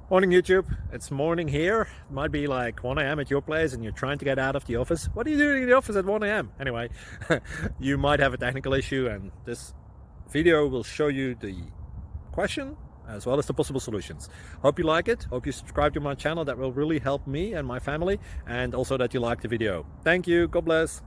Morning YouTube, it's morning here. It might be like 1 a.m. at your place and you're trying to get out of the office. What are you doing in the office at 1 a.m.? Anyway, you might have a technical issue and this video will show you the question as well as the possible solutions. Hope you like it, hope you subscribe to my channel. That will really help me and my family, and also that you like the video. Thank you, God bless.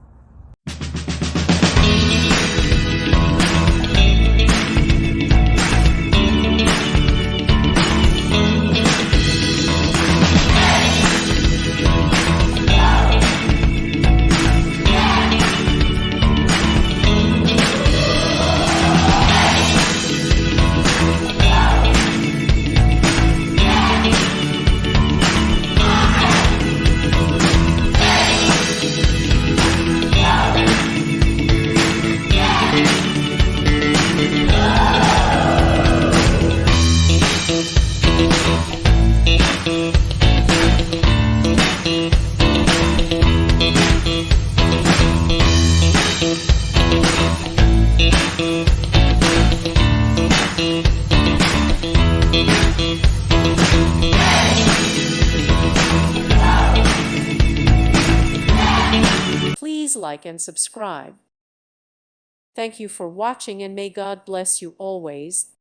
Please like and subscribe. Thank you for watching, and may God bless you always.